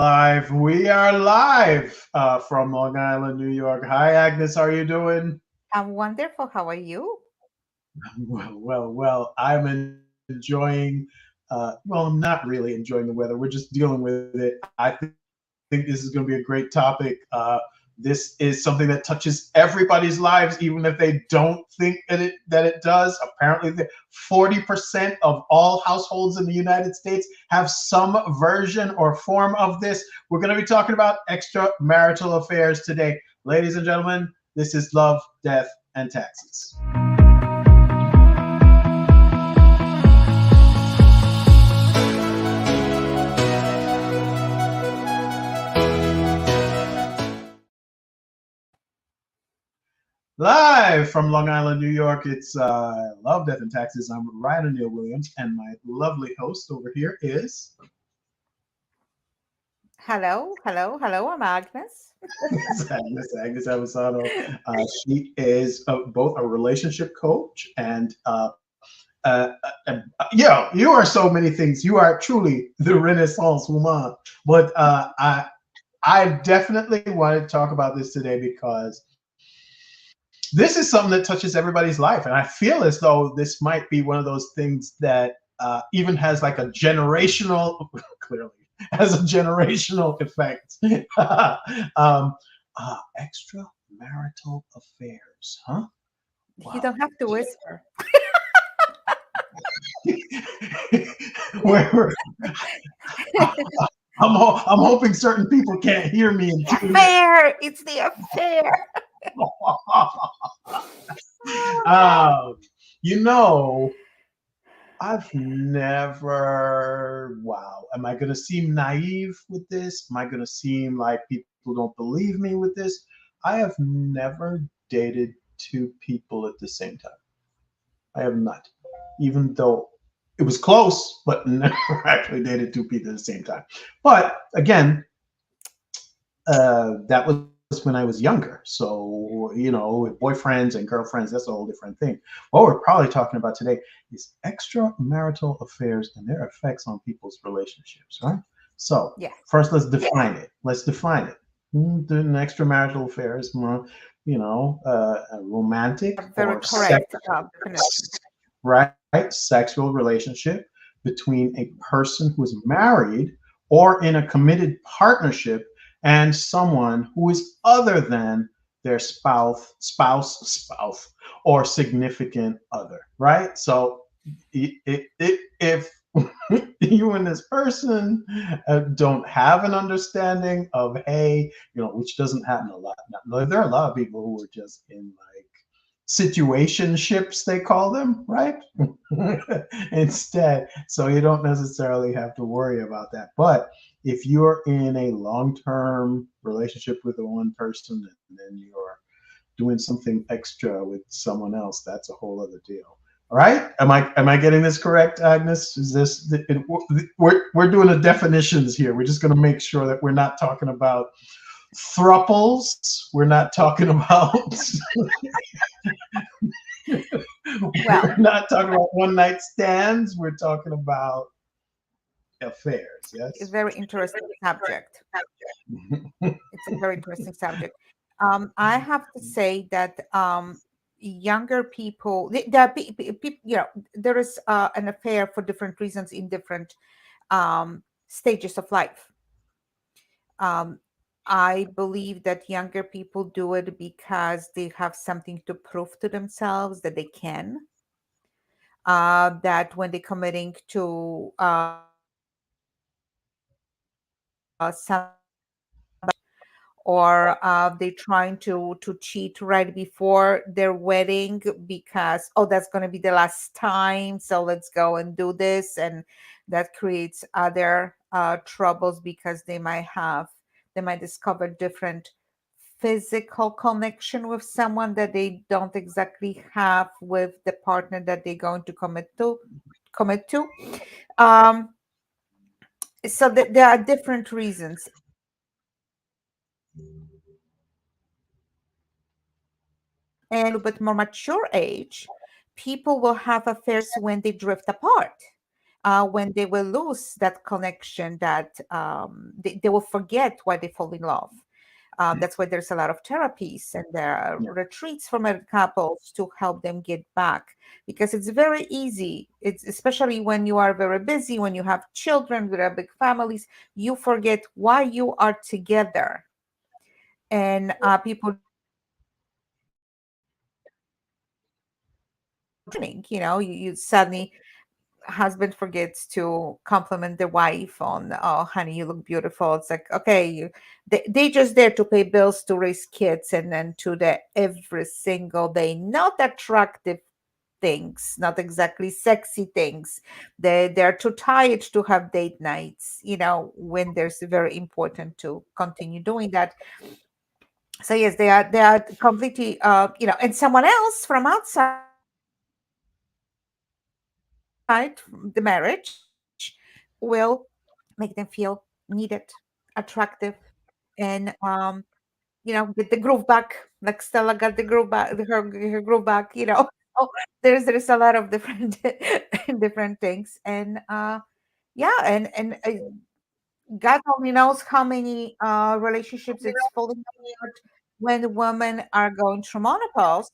Live. We are live from Long Island, New York. Hi, Agnes. How are you doing? I'm wonderful. How are you? Well. I'm enjoying. Well, I'm not really enjoying the weather. We're just dealing with it. I think this is going to be a great topic. This is something that touches everybody's lives, even if they don't think that it does. Apparently, 40% of all households in the United States have some version or form of this. We're going to be talking about extramarital affairs today. Ladies and gentlemen, this is Love, Death, and Taxes. Live from Long Island, New York, it's Love, Death, and Taxes. I'm Ryan O'Neill Williams, and my lovely host over here is Hello. I'm Agnes. Agnes Amisano. She is both a relationship coach and yeah, you are so many things. You are truly the Renaissance woman. But I definitely wanted to talk about this today because this is something that touches everybody's life, and I feel as though this might be one of those things that even has like a generational, clearly has a generational effect. Extramarital affairs, huh? You Wow. don't have to whisper. Where I'm hoping certain people can't hear me and tune in. Affair. It's the affair. um, you know, I've never. Wow. Am I going to seem naive with this? Am I going to seem like people don't believe me with this? I have never dated two people at the same time. I have not, even though it was close, but never actually dated two people at the same time. But again, that was when I was younger. So, boyfriends and girlfriends, that's a whole different thing. What we're probably talking about today is extramarital affairs and their effects on people's relationships, right? So, Yeah, first, let's define it. Let's define it. An extramarital affair is more, a romantic very or sex, correct definition. right? Sexual relationship between a person who is married or in a committed partnership and someone who is other than their spouse, or significant other, right? So if you and this person don't have an understanding of, hey, which doesn't happen a lot. Now, there are a lot of people who are just in like situationships, they call them, right? Instead, so you don't necessarily have to worry about that. But if you're in a long-term relationship with one person and then you're doing something extra with someone else, that's a whole other deal. All right? Am I getting this correct, Agnes? Is this we're doing the definitions here. We're just going to make sure that we're not talking about thruples. We're not talking about Well, we're not talking about one night stands. We're talking about affairs. a Yes. very interesting subject. It's a very interesting subject. I have to say that younger people, there are people, there is an affair for different reasons in different stages of life. Um, I believe that younger people do it because they have something to prove to themselves that they can. That when they're committing to somebody or they're trying to cheat right before their wedding because that's going to be the last time, so let's go and do this, and that creates other troubles because they might discover different physical connection with someone that they don't exactly have with the partner that they're going to commit to. um so there are different reasons. And a little bit more mature age, people will have affairs when they drift apart. when they will lose that connection, that they will forget why they fall in love. That's why there's a lot of therapies and there are Yeah. retreats for married couples to help them get back, because it's very easy. It's especially when you are very busy, when you have children with big families, you forget why you are together. And people dreaming, you suddenly husband forgets to compliment the wife on, oh honey, you look beautiful. It's like, okay, they just there to pay bills, to raise kids, and then to the every single day not attractive things, not exactly sexy things. They're too tired to have date nights, when there's very important to continue doing that. So yes, they are completely and someone else from outside the marriage will make them feel needed, attractive, and get the groove back, like Stella got the groove back, her groove back. Oh, there's a lot of different different things. And yeah, and God only knows how many relationships it's falling apart when women are going through menopause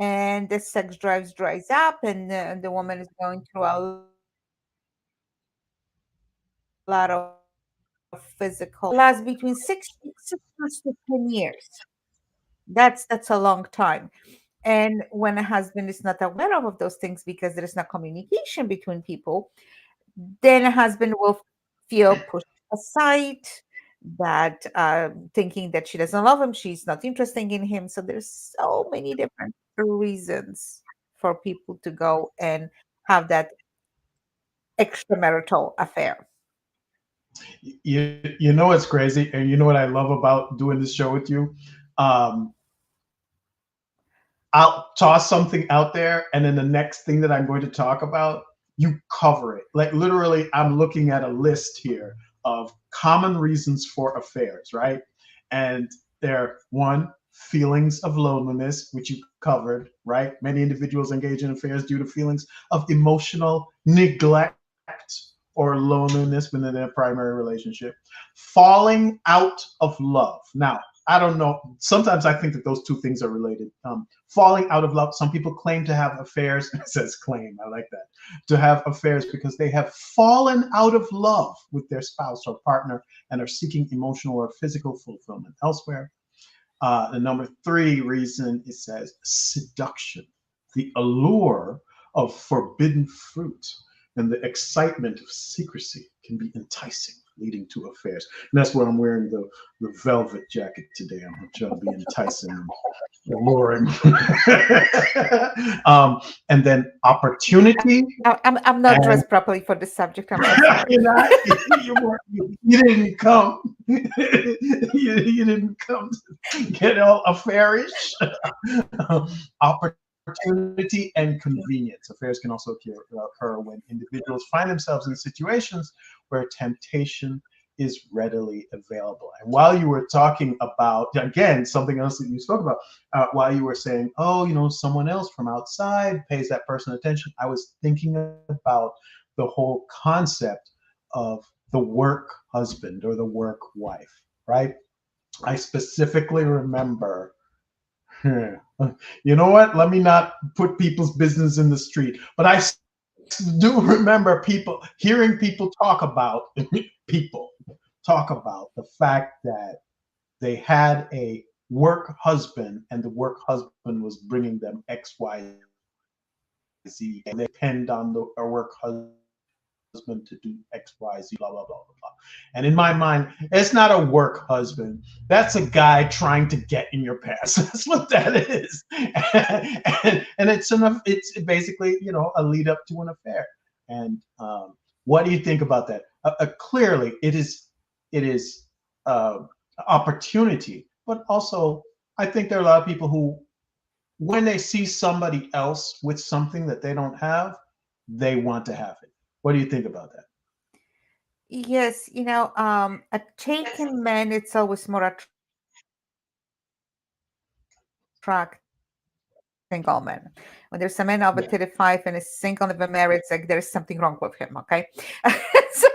and the sex drives dries up, and the woman is going through a lot of physical lasts between 6 months to 10 years. That's a long time. And when a husband is not aware of those things because there is no communication between people, then a husband will feel pushed aside, that thinking that she doesn't love him, she's not interested in him. So there's so many different reasons for people to go and have that extramarital affair. You know what's crazy, and you know what I love about doing this show with you. Um, I'll toss something out there, and then the next thing that I'm going to talk about, you cover it. Like literally, I'm looking at a list here of common reasons for affairs, right? And they're one, feelings of loneliness, which you covered, right? Many individuals engage in affairs due to feelings of emotional neglect or loneliness within their primary relationship. Falling out of love. Now, I don't know. Sometimes I think that those two things are related. Falling out of love. Some people claim to have affairs. It says claim. I like that. To have affairs because they have fallen out of love with their spouse or partner and are seeking emotional or physical fulfillment elsewhere. The number three reason, it says seduction, the allure of forbidden fruit and the excitement of secrecy can be enticing, leading to affairs. And that's why I'm wearing the velvet jacket today. I'm trying to be enticing and alluring. And then opportunity. I'm not And dressed properly for this subject. I'm so sorry. you're not, you didn't come. You didn't come to get all affairish. Opportunity and convenience. Affairs can also occur when individuals find themselves in situations where temptation is readily available. And while you were talking about, again, something else that you spoke about, while you were saying, oh, someone else from outside pays that person attention, I was thinking about the whole concept of the work husband or the work wife, right? I specifically remember, you know what? Let me not put people's business in the street, but I do remember hearing people talk about people talk about the fact that they had a work husband and the work husband was bringing them XYZ and they depend on a work husband to do XYZ, blah, blah, blah, blah, blah. And in my mind, it's not a work husband. That's a guy trying to get in your pants. That's what that is. And it's basically, a lead up to an affair. And what do you think about that? Clearly, it is uh, opportunity, but also I think there are a lot of people who, when they see somebody else with something that they don't have, they want to have it. What do you think about that? Yes, a taken man, it's always more attractive than a taken woman. single man. When there's a man over Yeah. 35 and is single, never married, it's like there's something wrong with him. Okay, so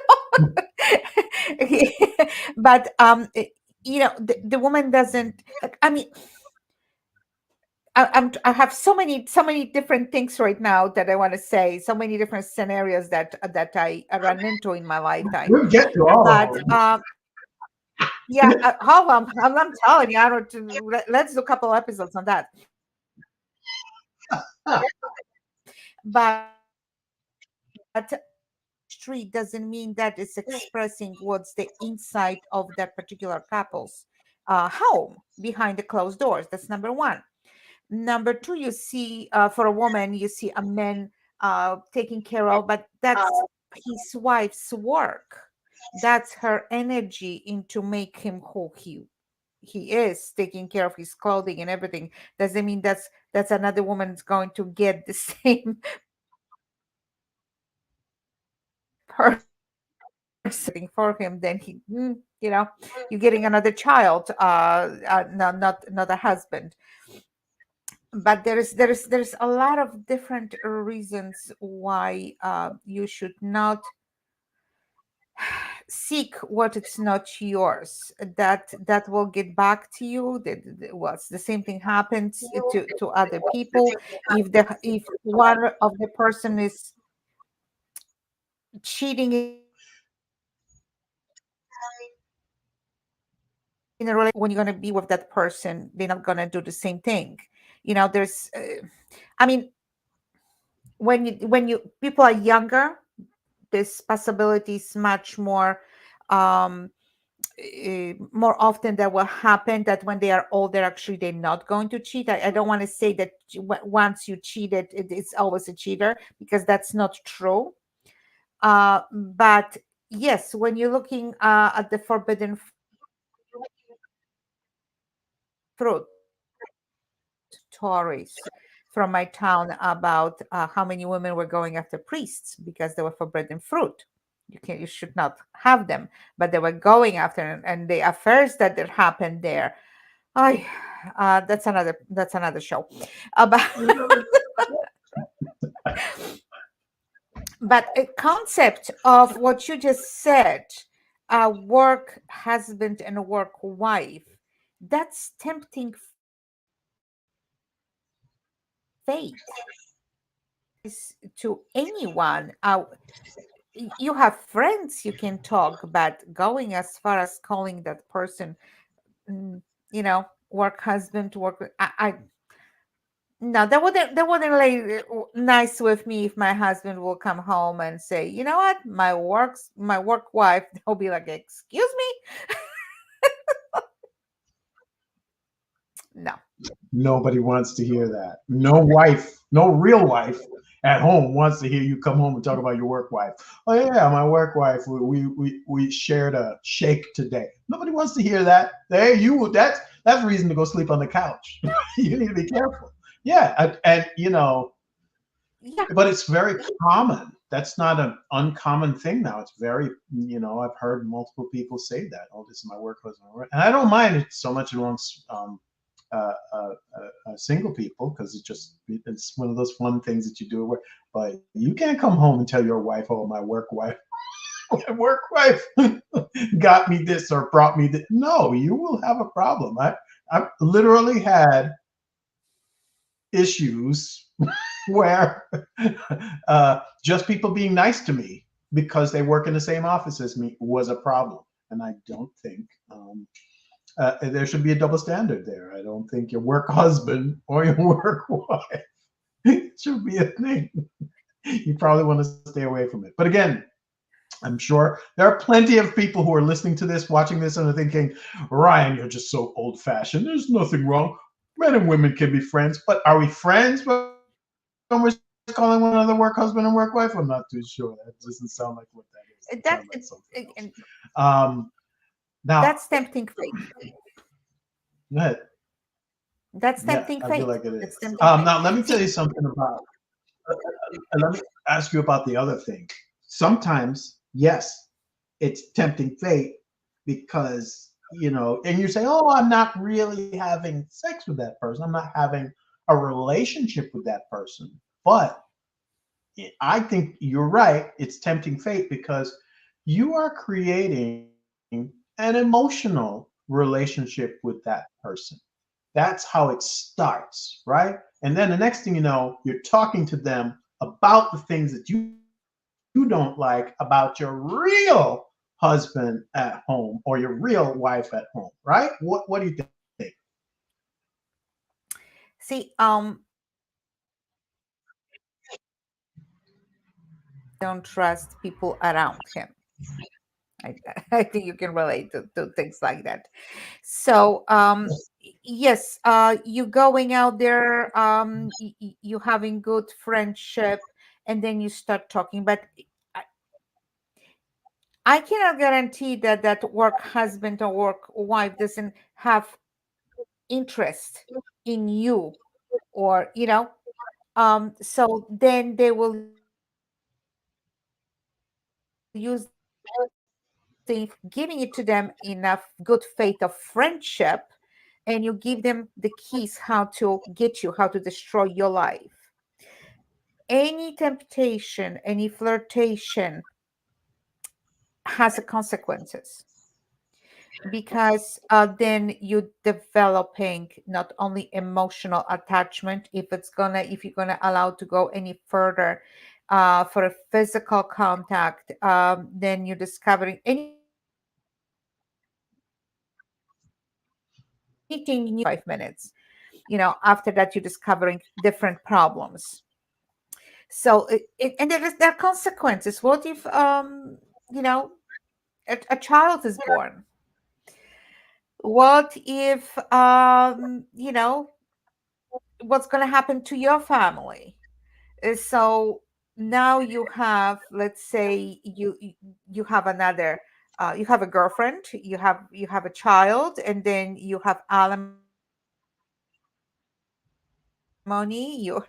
but the woman doesn't. I mean, I have so many different things right now that I want to say. So many different scenarios that I run into in my lifetime. We'll get to all But of them. yeah, how I'm telling you, I don't. Let's do a couple episodes on that. But street doesn't mean that it's expressing what's the inside of that particular couple's home behind the closed doors. That's number one. Number two, you see, for a woman, you see a man taking care of, but that's his wife's work. That's her energy into make him who he is, taking care of his clothing and everything. Doesn't mean that's another woman's going to get the same person for him. Then you're getting another child, no, not a husband. But there's a lot of different reasons why you should not seek what it's not yours. That will get back to you. What's the same thing happens to other people. If one of the person is cheating in a relationship, when you're going to be with that person, they're not going to do the same thing. There's I mean, when you people are younger, this possibility is much more often that will happen, that when they are older, actually they're not going to cheat. I don't want to say that once you cheated, it's always a cheater, because that's not true. But yes, when you're looking at the forbidden fruit stories from my town about how many women were going after priests because they were forbidden fruit. You should not have them, but they were going after them, and the affairs that did happen there. I that's another show. But but a concept of what you just said, work husband and work wife, that's tempting fate to anyone. You have friends you can talk, but going as far as calling that person, work husband, I no, that wouldn't lay nice with me if my husband will come home and say, you know what, my work wife. They'll be like, excuse me. No. Nobody wants to hear that. No wife, no real wife at home wants to hear you come home and talk about your work wife. Oh yeah, my work wife. We shared a shake today. Nobody wants to hear that. There you. That's reason to go sleep on the couch. You need to be careful. Yeah, and Yeah. but it's very common. That's not an uncommon thing now. It's very, I've heard multiple people say that. Oh, this is my work husband, and I don't mind it so much amongst single people, because it's one of those fun things that you do. But you can't come home and tell your wife, "Oh, my work wife, my work wife got me this or brought me that." No, you will have a problem. I've literally had issues where just people being nice to me because they work in the same office as me was a problem, and I don't think. There should be a double standard there. I don't think your work husband or your work wife should be a thing. You probably want to stay away from it. But again, I'm sure there are plenty of people who are listening to this, watching this, and are thinking, Ryan, you're just so old fashioned. There's nothing wrong. Men and women can be friends. But are we friends when we're calling one another work husband and work wife? I'm not too sure. That doesn't sound like what that is. It sounds like something else. Now, that's tempting fate. Go ahead. That's Yeah, tempting I fate. feel like it That's is. tempting fate. Now, let me tell See, you something about. Let me ask you about the other thing. Sometimes, yes, it's tempting fate because and you say, "Oh, I'm not really having sex with that person. I'm not having a relationship with that person. But I think you're right. It's tempting fate because you are creating an emotional relationship with that person. That's how it starts, right? And then the next thing you know, you're talking to them about the things that you don't like about your real husband at home or your real wife at home, right? What do you think? See, don't trust people around him. I, I think you can relate to things like that. So, yes, you going out there, you having good friendship, and then you start talking. But I, I cannot guarantee that that work husband or work wife doesn't have interest in you, or so then they will use the information giving it to them enough good faith of friendship, and you give them the keys how to get you, how to destroy your life. Any temptation, any flirtation has a consequences, because then you developing not only emotional attachment, if you're gonna allow to go any further for a physical contact, then you're discovering anything new in 5 minutes. After that you're discovering different problems. So and there are consequences. What if you know a child is born? What if what's going to happen to your family? So now you have, let's say, you have another, you have a girlfriend, you have a child, and then you have alimony, you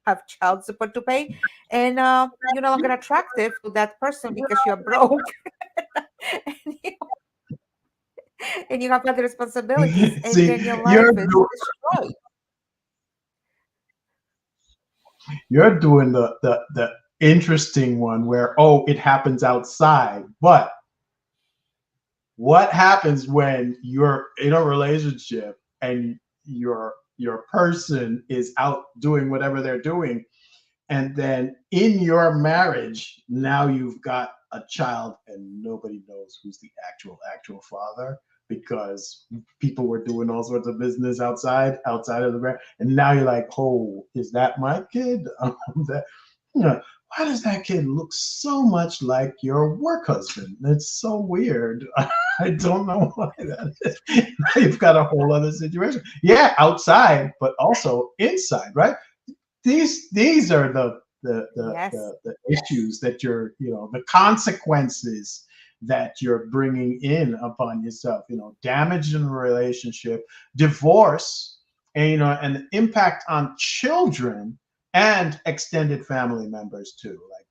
have child support to pay, and you're no longer attractive to that person because you are broke. and you and you have other responsibilities, and See, then your life is destroyed. you're doing the interesting one where, oh, it happens outside. But what happens when you're in a relationship and your person is out doing whatever they're doing, and then in your marriage now you've got a child and nobody knows who's the actual father, because people were doing all sorts of business outside of the marriage, and now you're like, oh, is that my kid? That, you know, why does that kid look so much like your work husband? It's so weird. I don't know why that is. Now you've got a whole other situation. Yeah, outside, but also inside, right? These are Yes. the issues that you're, the consequences that you're bringing in upon yourself. Damage in a relationship, divorce, and and the impact on children and extended family members too. Like,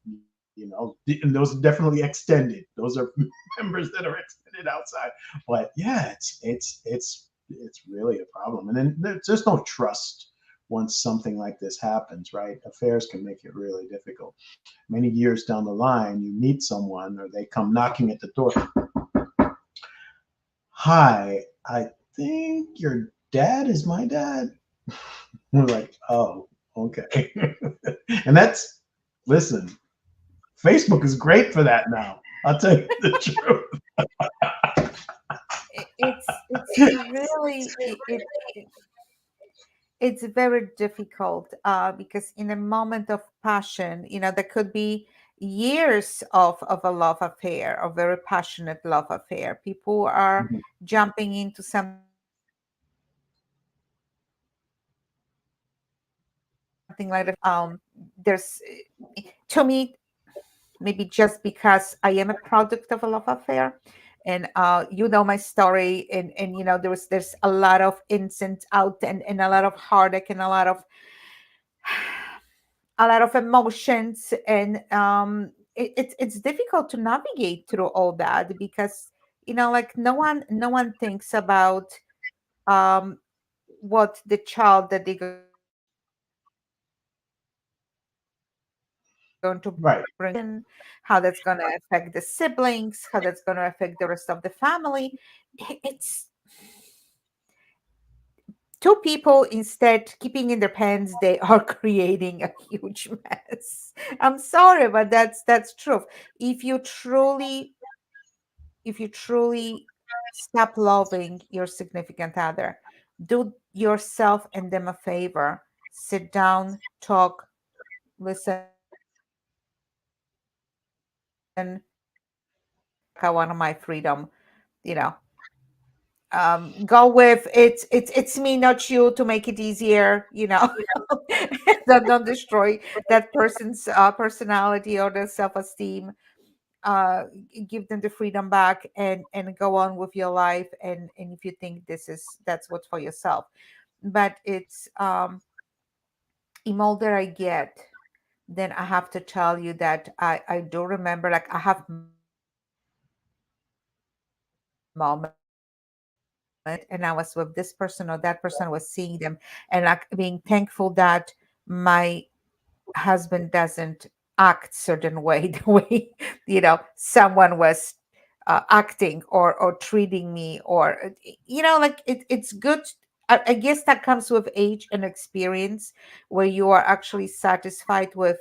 and those are definitely extended. Those are members that are extended outside. But yeah, it's really a problem. And then there's just no trust once something like this happens, right? Affairs can make it really difficult. Many years down the line, you meet someone or they come knocking at the door. Hi, I think your dad is my dad. We're like, oh, okay. And listen, Facebook is great for that now. I'll tell you the truth. It's really it's very difficult, because in a moment of passion, there could be years of a love affair, a very passionate love affair. People are Mhm. jumping into something like that. There's to me, maybe just because I am a product of a love affair, and my story, and there's a lot of innocence out, and a lot of heartache, and a lot of emotions, and it's difficult to navigate through all that, because like no one thinks about um what the child that they're gonna have, Right. how that's going to affect the siblings, how that's going to affect the rest of the family. It's two people instead keeping in their pants, they are creating a huge mess. I'm sorry, but that's truth. If you truly if you truly stop loving your significant other, do yourself and them a favor. Sit down, talk, listen. I want my freedom, you know. Go with it's me, not you, to make it easier, you know. Don't destroy that person's personality or their self-esteem. Give them the freedom back and go on with your life, and if you think that's what's for yourself. But it's the older I get, then I have to tell you that I do remember, like, I have moments and I was with this person or that person, I was seeing them, and like being thankful that my husband doesn't act certain way the way someone was acting or treating me, or like it's good. I guess that comes with age and experience, where you are actually satisfied with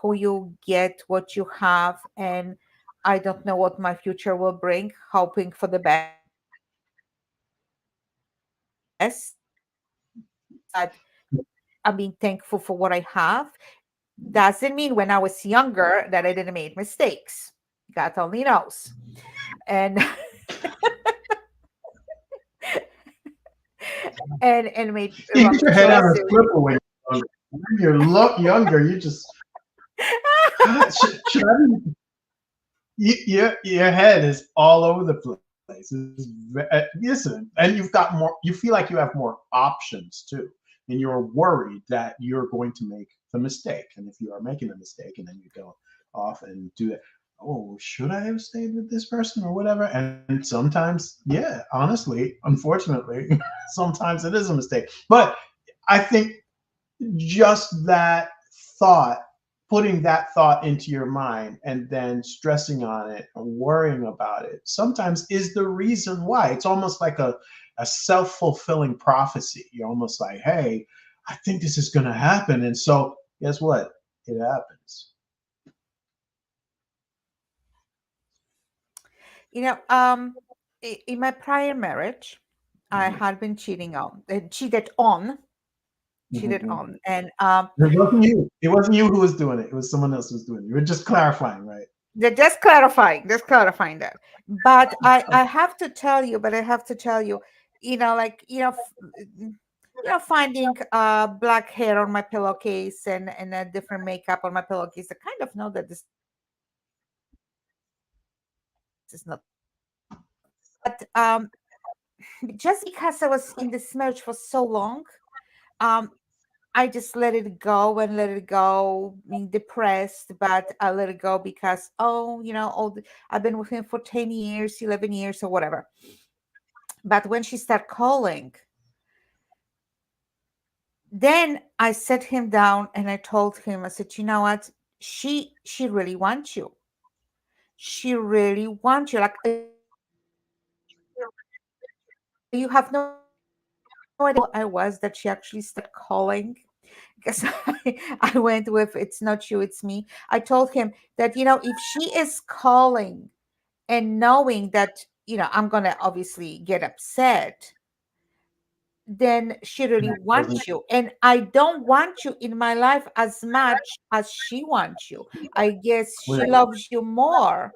who you get, what you have. And I don't know what my future will bring, hoping for the best, but I'm being thankful for what I have. Doesn't mean when I was younger that I didn't make mistakes. God only knows. And and made You wrong hit your head on a choices. swivel when you're younger. You just, God, should I be? Your head is all over the place. Listen, and you've got more. You feel like you have more options too, and you're worried that you're going to make the mistake. And if you are making a mistake, and then you go off and do it, oh, should I have stayed with this person or whatever? And sometimes, yeah, honestly, unfortunately, sometimes it is a mistake. But I think just that thought, putting that thought into your mind and then stressing on it and worrying about it sometimes is the reason why. It's almost like a self-fulfilling prophecy. You're almost like, hey, I think this is going to happen. And so guess what? It happens. In my prior marriage, I Mhm. had been cheated on, Mhm. and It wasn't you. It wasn't you who was doing it. It was someone else who was doing it. You were just clarifying, right? they're just clarifying that. But I have to tell you, like, finding black hair on my pillowcase and a different makeup on my pillowcase, I kind of know that this is not me. But just because I was in this marriage for so long, um I just let it go and let it go, being depressed, but I let it go because, I've been with him for 10 years, 11 years, or whatever. But when she started calling, then I set him down and I told him, I said, you know what? She really wants you. She really wants you. Like, you have no idea how I was that she actually started calling, because I went with it's not you, it's me. I told him that, if she is calling and knowing that, I'm going to obviously get upset, then she really Wasn't wants you. And I don't want you in my life as much as she wants you. I guess she really? loves you more.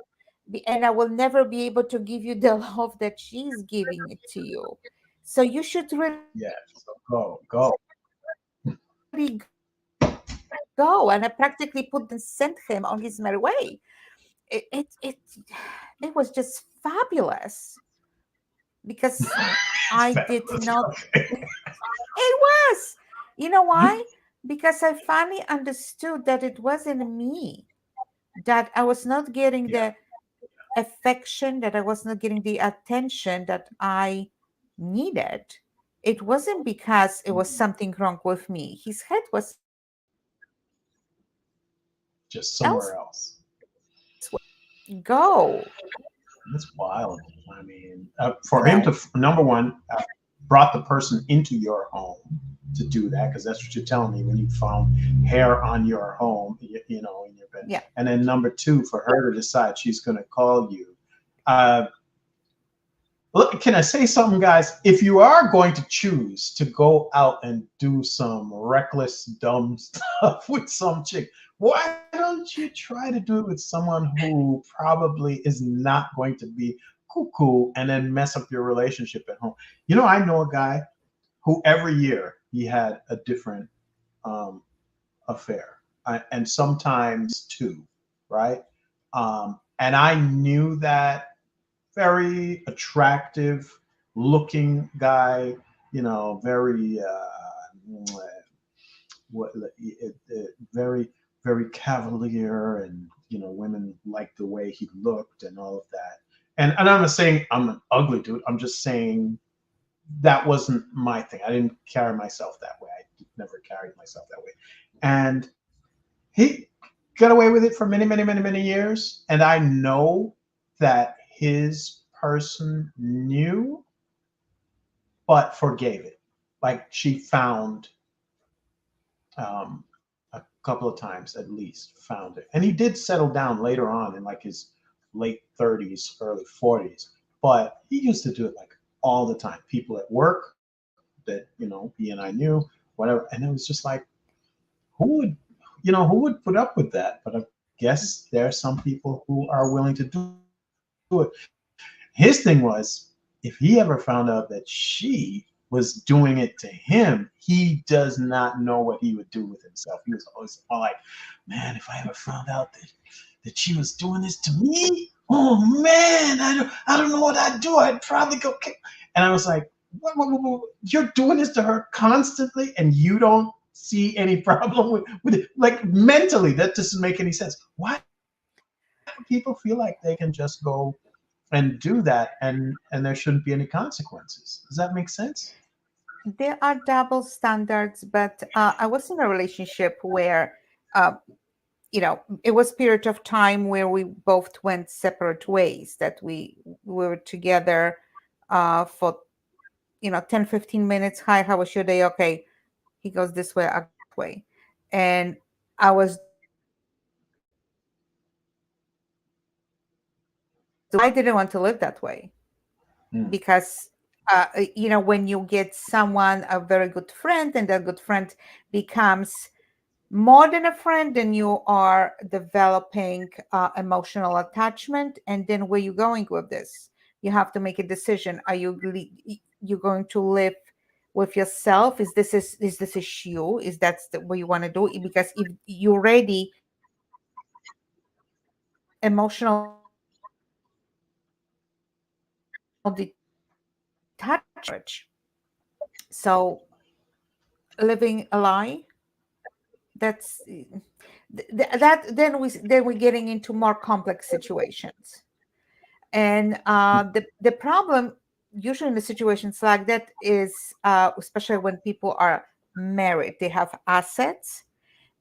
And I will never be able to give you the love that she's giving it to you. So you should really Yeah. go. So go. And I practically put the phone down and sent him on his merry way. It it it, it was just fabulous, because I did not. It was. You know why? Because I finally understood that it wasn't me, that I was not getting Yeah. the affection, that I was not getting the attention that I needed. It wasn't because it was Mhm. something wrong with me. His head was fine. just somewhere else. Go. That's wild. I mean, for him to number one, brought the person into your home to do that, because that's what you're telling me when you found hair on your home, you know, in your bed. Yeah. And then number two, for her to decide she's going to call you. Look, can I say something, guys? If you are going to choose to go out and do some reckless, dumb stuff with some chick, why don't you try to do it with someone who probably is not going to be cuckoo and then mess up your relationship at home? You know, I know a guy who every year he had a different affair, and sometimes two, right? And I knew that very attractive looking guy, you know, very very very cavalier, and you know, women liked the way he looked and all of that. And I'm not saying I'm an ugly dude. I'm just saying that wasn't my thing. I didn't carry myself that way. I never carried myself that way. And he got away with it for many, many, many, many years. And I know that his person knew, but forgave it. Like, she found a couple of times at least found it. And he did settle down later on in like his late 30s, early 40s. But he used to do it like all the time. People at work that, you know, he and I knew, whatever. And it was just like, who would, you know, who would put up with that? But I guess there are some people who are willing to do it. His thing was, if he ever found out that she was doing it to him, he does not know what he would do with himself. He was always all like, man, if I ever found out that she was doing this to me, oh man, I don't know what I'd do. I'd probably go kick. And I was like, what? You're doing this to her constantly and you don't see any problem with it? Like, mentally, that doesn't make any sense. Why do people feel like they can just go and do that and there shouldn't be any consequences? Does that make sense? There are double standards, but I was in a relationship where, uh, it was a period of time where we both went separate ways, that we were together for 10, 15 minutes. Hi, how was your day? Okay, he goes this way, I go that way. And I was doing that because I didn't want to live that way. Because when you get someone, a very good friend, and that good friend becomes more than a friend, and you are developing emotional attachment. And then where you going with this? You have to make a decision. Are you going to live with yourself? Is this you? Is that what you want to do? Because if you're ready emotional detachment, so living a lie, that's that then we're getting into more complex situations. And the problem usually in the situations like that is, especially when people are married, they have assets.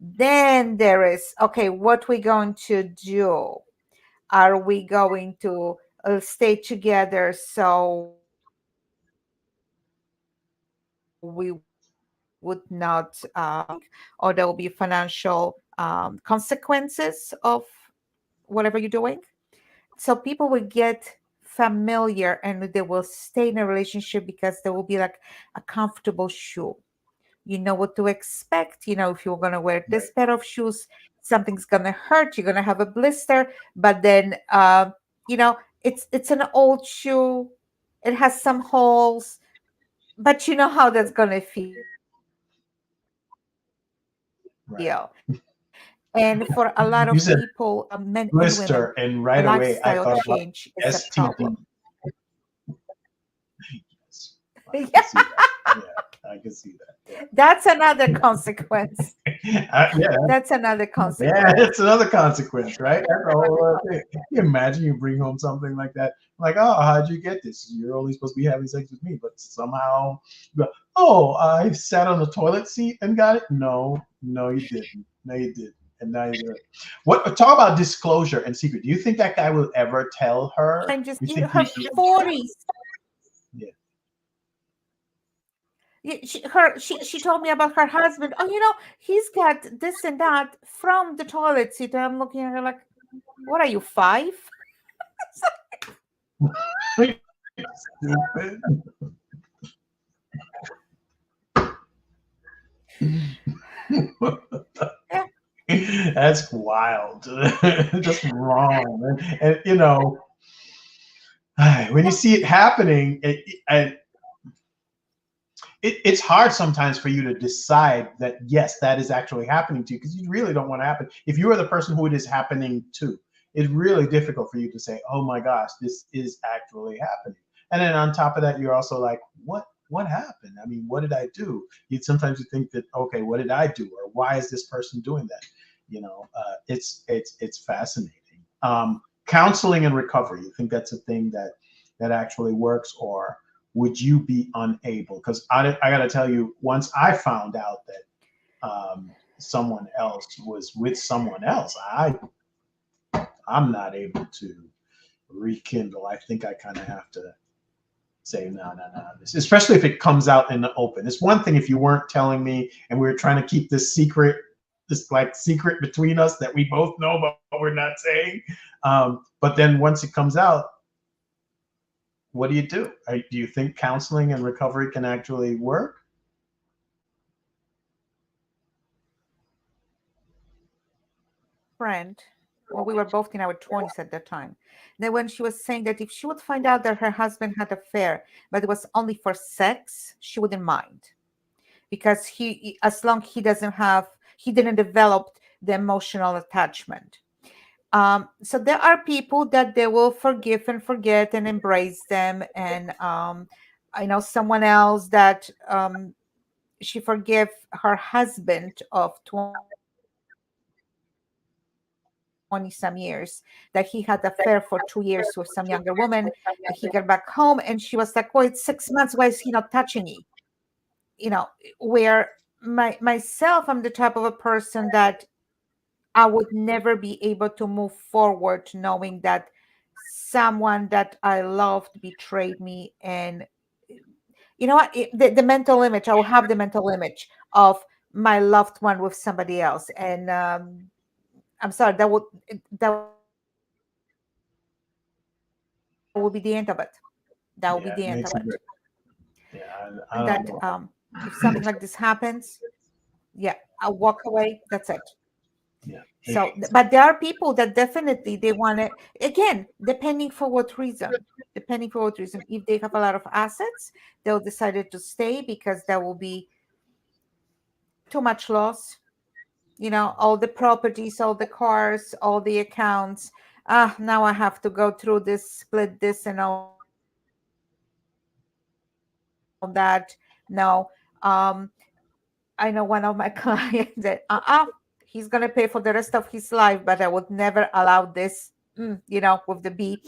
Then there is, okay, what we going to do? Are we going to stay together so we would not, or there will be financial consequences of whatever you're doing? So people will get familiar and they will stay in a relationship because there will be like a comfortable shoe. You know what to expect. If you're going to wear this pair of shoes, something's going to hurt. You're going to have a blister. But then, it's an old shoe. It has some holes, but you know how that's going to feel. Right. And for a lot You of said people, men and women, blister, and a right away I lifestyle thought about change is a STD. problem. Yes, I can see that. Yeah, I can see that. Yeah. That's another consequence. Yeah, That's another yeah, consequence. it's another consequence, right? That's the whole other thing. Can you imagine you bring home something like that? Like, oh, how'd you get this? You're only supposed to be having sex with me, but somehow, oh, I sat on the toilet seat and got it. No, no, you didn't. No, you didn't. And now you're what talk about disclosure and secret. Do you think that guy will ever tell her? And just You in think her he 40s. yeah. She told me about her husband. Oh, he's got this and that from the toilet seat. And I'm looking at her like, what are you, 5? Yeah. That's wild. Just wrong. And you know, when you see it happening, it's hard sometimes for you to decide that yes, that is actually happening to you, because you really don't want to happen. If you are the person who it is happening to, it's really difficult for you to say, oh my gosh, this is actually happening. And then on top of that, you're also like, what happened? I mean, what did I do? Sometimes you think that, okay, what did I do, or why is this person doing that? It's fascinating. Counseling and recovery, you think that's a thing that actually works, or would you be unable? Because I got to tell you, once I found out that someone else was with someone else, I'm not able to rekindle. I think I kind of have to say no. Especially if it comes out in the open. It's one thing if you weren't telling me and we were trying to keep this secret, this like secret between us that we both know but we're not saying. But then once it comes out, what do you do? Do you think counseling and recovery can actually work? Friend, well, we were both in our 20s at that time. Then when she was saying that if she would find out that her husband had an affair, but it was only for sex, she wouldn't mind, because as long he didn't develop the emotional attachment. So there are people that they will forgive and forget and embrace them. And I know someone else that she forgave her husband of 20 some years, that he had affair for 2 years with some younger woman. He got back home and she was like, well, it's 6 months, why is he not touching me? Where myself, I'm the type of a person that I would never be able to move forward knowing that someone that I loved betrayed me. And you know what? The mental image, I will have the mental image of my loved one with somebody else. And I'm sorry, that will be the end of it. That will be Yeah, the it end of makes it it. great. Yeah, I And don't that know. if something like this happens, yeah, I'll walk away. That's it. Yeah. So, but there are people that definitely they want to, again, depending for what reason. Depending for what reason. If they have a lot of assets, they'll decide to stay because there will be too much loss. All the properties, all the cars, all the accounts. Now I have to go through this, split this, and all that. No. I know one of my clients that he's gonna pay for the rest of his life, but I would never allow this, with the B,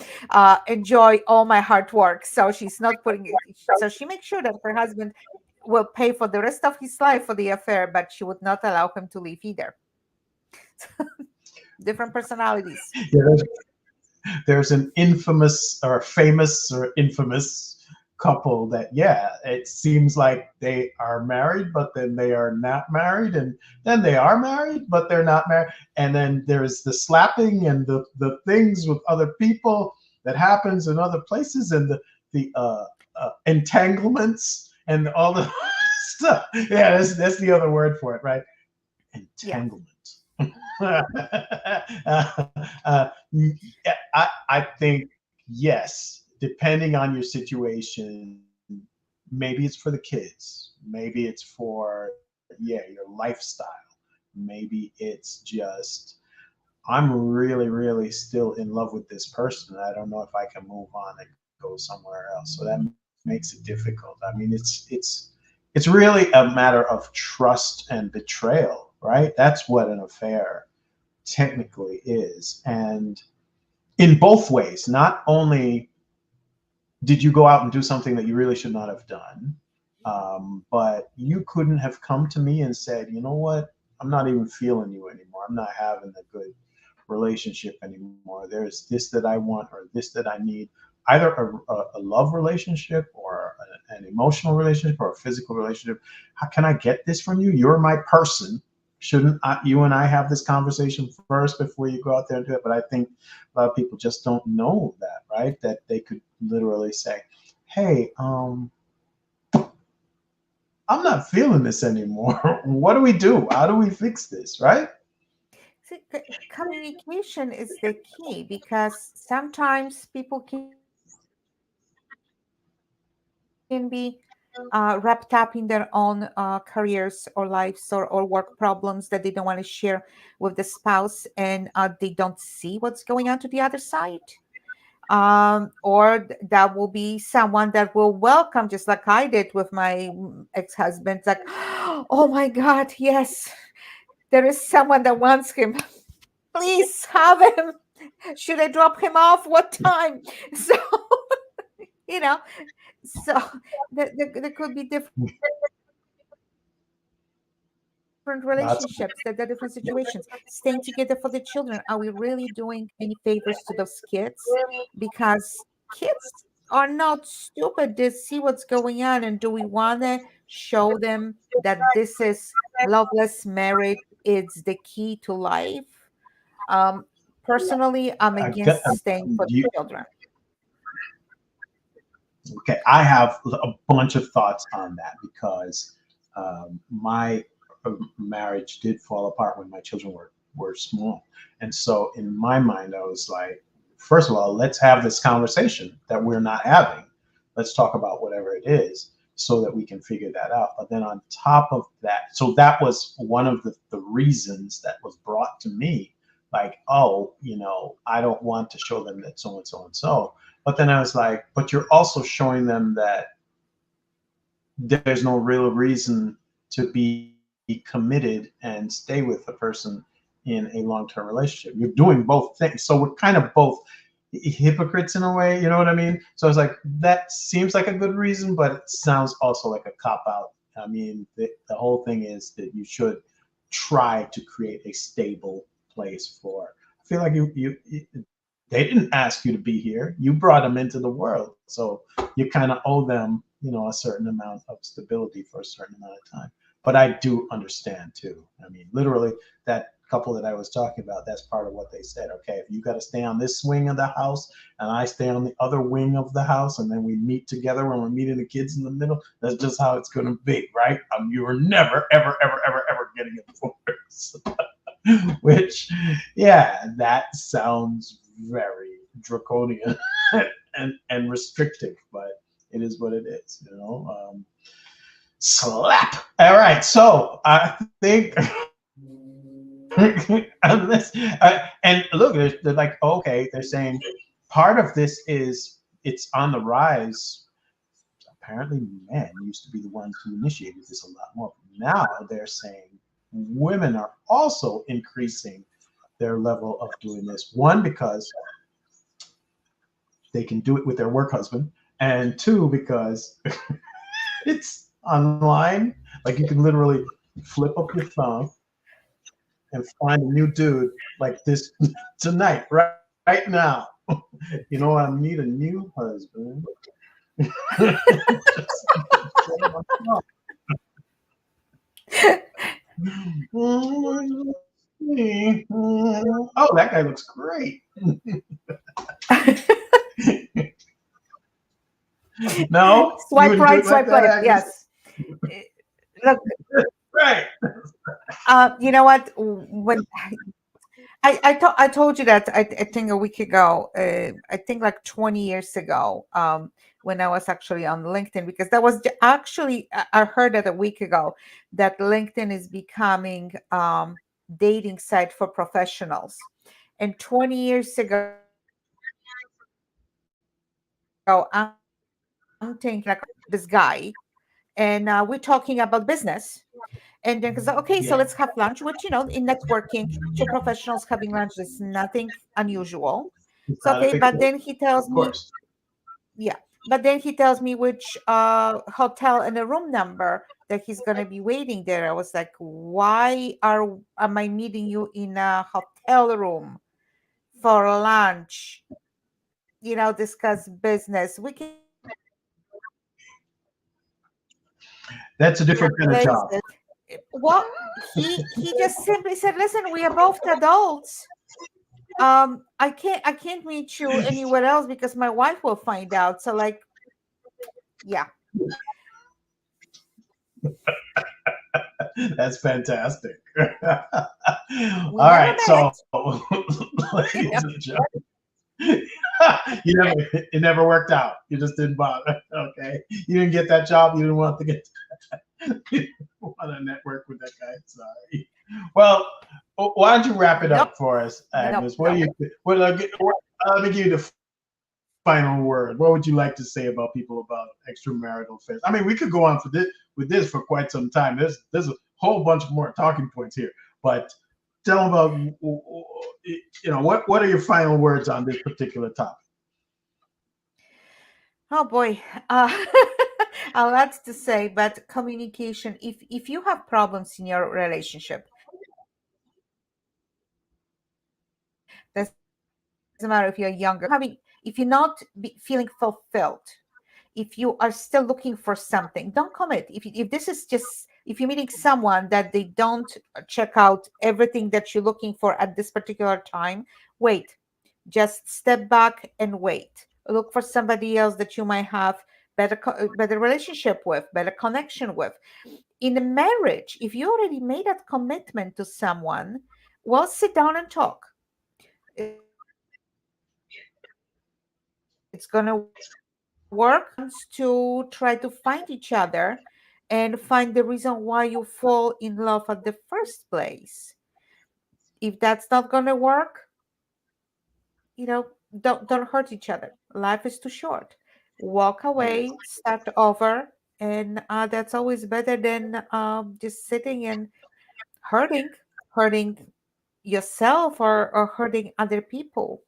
enjoy all my hard work. So she's not putting it. So she makes sure that her husband will pay for the rest of his life for the affair, but she would not allow him to leave either. Different personalities. Yeah, there's an infamous or famous or infamous couple that, yeah, it seems like they are married, but then they are not married, and then they are married, but they're not married. And then there's the slapping and the things with other people that happens in other places, and the entanglements and all the stuff. Yeah, that's the other word for it, right? Entanglement. Yeah. I think yes, depending on your situation, maybe it's for the kids, maybe it's for your lifestyle, maybe it's just I'm really really still in love with this person. I don't know if I can move on and go somewhere else. So that makes it difficult. I mean, it's really a matter of trust and betrayal, right? That's what an affair technically is. And in both ways, not only did you go out and do something that you really should not have done, but you couldn't have come to me and said, you know what? I'm not even feeling you anymore. I'm not having a good relationship anymore. There's this that I want or this that I need, either a love relationship or an emotional relationship or a physical relationship. How can I get this from you? You're my person. Shouldn't you and I have this conversation first before you go out there and do it? But I think a lot of people just don't know that, right? That they could literally say, hey, I'm not feeling this anymore. What do we do? How do we fix this, right? See, communication is the key because sometimes people can be wrapped up in their own careers or lives or work problems that they don't want to share with the spouse, and they don't see what's going on to the other side. Or that will be someone that will welcome, just like I did with my ex-husband. Like, oh my God, yes, there is someone that wants him. Please have him. Should I drop him off? What time? So, you know, so there could be different relationships, there are different situations. Staying That's together for the children. Are we really doing any favors to those kids? Because kids are not stupid. They see what's going on. And do we want to show them that this is loveless marriage? It's the key to life. Personally, I'm against I staying get for the children. you. Okay, I have a bunch of thoughts on that because my marriage did fall apart when my children were small, and so in my mind, I was like, first of all, let's have this conversation that we're not having. Let's talk about whatever it is so that we can figure that out. But then on top of that, so that was one of the reasons that was brought to me, like, oh, I don't want to show them that so and so and so. But then I was like, but you're also showing them that there's no real reason to be committed and stay with the person in a long-term relationship. You're doing both things. So we're kind of both hypocrites in a way, you know what I mean? So I was like, that seems like a good reason, but it sounds also like a cop out. I mean, the whole thing is that you should try to create a stable place for. I feel like they didn't ask you to be here. You brought them into the world. So you kind of owe them, a certain amount of stability for a certain amount of time. But I do understand too. I mean, literally, that couple that I was talking about, that's part of what they said. Okay, if you got to stay on this wing of the house and I stay on the other wing of the house, and then we meet together when we're meeting the kids in the middle, that's just how it's going to be, right? You are never, ever, ever, ever, ever getting a divorce. Which, yeah, that sounds very draconian and restrictive, but it is what it is. Slap. All right, so I think and look, they're like, okay, they're saying part of this is it's on the rise. Apparently, men used to be the ones who initiated this a lot more. Now they're saying women are also increasing their level of doing this. One, because they can do it with their work husband, and two, because it's online. Like you can literally flip up your phone and find a new dude like this tonight, right now. I need a new husband. Oh, that guy looks great. No, you Swipe wouldn't do right, it like swipe that, left. Agnes. Yes. Look, Right. you know what? When I told you that I think a week ago, I think like 20 years ago, when I was actually on LinkedIn, because that was actually I heard that a week ago that LinkedIn is becoming dating site for professionals. And 20 years ago, I'm thinking like this guy, and we're talking about business. And then, because okay, so let's have lunch, which in networking, two professionals having lunch is nothing unusual. So okay, It's but not a then big he deal, tells me, of course. yeah. but then he tells me which hotel and the room number that he's gonna be waiting there. I was like, why am I meeting you in a hotel room for lunch? Discuss business. We can meet in a That's a different kind of places. job. Well, he just simply said, "Listen, we are both adults. I can't meet you anywhere else because my wife will find out." So, like, yeah, That's fantastic. All we never right, met. so ladies and gentlemen, it never worked out. You just didn't bother. Okay, you didn't get that job. You didn't want to get. You didn't want to network with that guy. Sorry. Well, why don't you wrap it Nope, up for us, nope, Agnes? What do nope. you? Let me give you the final word. What would you like to say about people about extramarital affairs? I mean, we could go on for this with this for quite some time. There's a whole bunch more talking points here, but tell them about what are your final words on this particular topic? Oh boy, a lot to say, but communication. If you have problems in your relationship, doesn't matter if you're younger, if you're not feeling fulfilled, if you are still looking for something, don't commit. If this is just, if you're meeting someone that they don't check out everything that you're looking for at this particular time, wait. Just step back and wait. Look for somebody else that you might have better relationship with, better connection with. In a marriage, if you already made that commitment to someone, well, sit down and talk. It's gonna work. To try to find each other and find the reason why you fall in love at the first place. If that's not gonna work, don't hurt each other. Life is too short. Walk Yes. away, start over, and that's always better than just sitting and hurting, hurting yourself or hurting other people.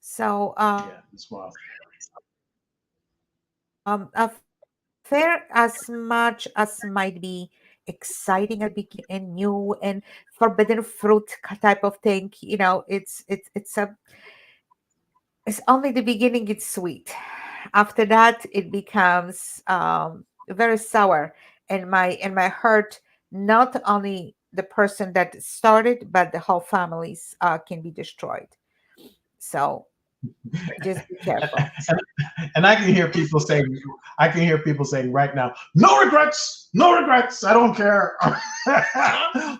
So Yeah. As well. affair, as much as might be exciting at the beginning and new and forbidden fruit type of thing, it's only the beginning. It's sweet. After that, it becomes very sour, and my hurt. Not only the person that started, but the whole families can be destroyed. So just be careful. And I can hear people saying right now, no regrets, no regrets. I don't care.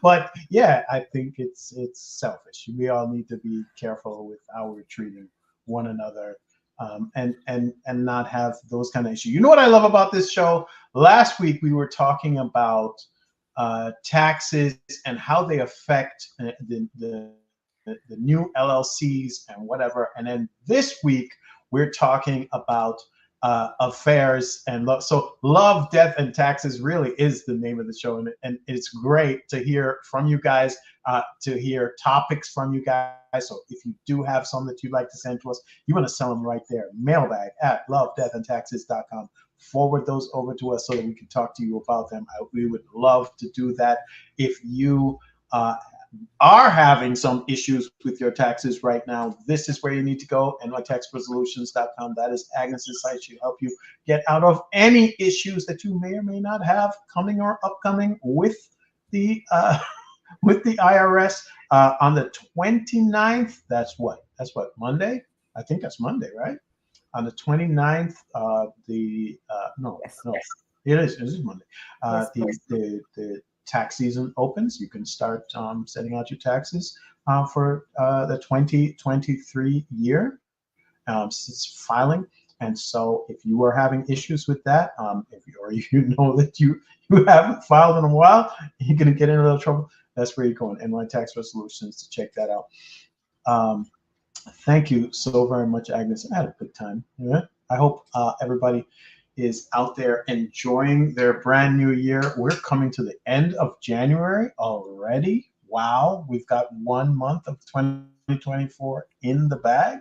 But yeah, I think it's selfish. We all need to be careful with how we're treating one another, and not have those kind of issues. You know what I love about this show? Last week we were talking about taxes and how they affect the new LLCs and whatever. And then this week we're talking about affairs and love. So love, death, and taxes really is the name of the show, and it's great to hear from you guys, to hear topics from you guys. So if you do have some that you'd like to send to us, you want to send them right there. Mailbag at lovedeathandtaxes.com. Forward those over to us so that we can talk to you about them. We would love to do that. If you uh, are having some issues with your taxes right now, this is where you need to go. nytaxresolutions.com. That is Agnes's site. She'll help you get out of any issues that you may or may not have coming or upcoming with the with the IRS on the 29th. That's what, Monday? I think that's Monday, right? On the 29th, no, Yes, no, it is Monday. yes, yes. The tax season opens. You can start setting out your taxes for the 2023 year. It's filing. And so if you are having issues with that, if you, or you know that you haven't filed in a while, you're going to get in a little trouble. That's where you're going. NY Tax Resolutions to check that out. Thank you so very much, Agnes. I had a good time. Yeah. I hope everybody is out there enjoying their brand new year. We're coming to the end of January already. Wow, we've got 1 month of 2024 in the bag.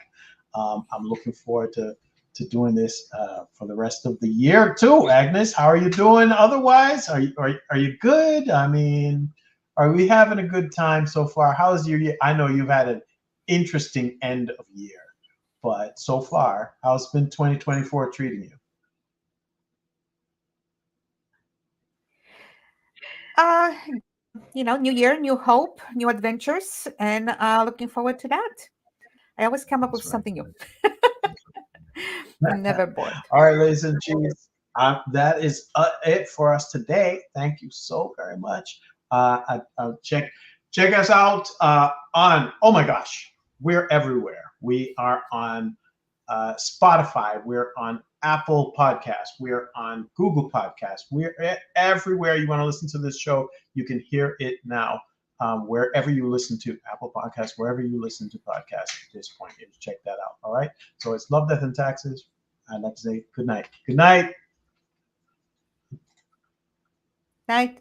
I'm looking forward to to doing this for the rest of the year too. Agnes, how are you doing? Otherwise, are you good? I mean, are we having a good time so far? How's your year? I know you've had an interesting end of year, but so far, how's been 2024 treating you? Uh, new year, new hope, new adventures, and looking forward to that. I always come up with That's right. something new. I'm never bored. All right, ladies and gentlemen, that is it for us today. Thank you so very much. Check us out on. Oh my gosh, we're everywhere. We are on Spotify. We're on Apple Podcasts. We're on Google Podcasts. We're everywhere you want to listen to this show. You can hear it now. Wherever you listen to Apple Podcasts, wherever you listen to podcasts at this point, check that out. All right. So it's Love, Death, and Taxes. I'd like to say good night. Good night. Night.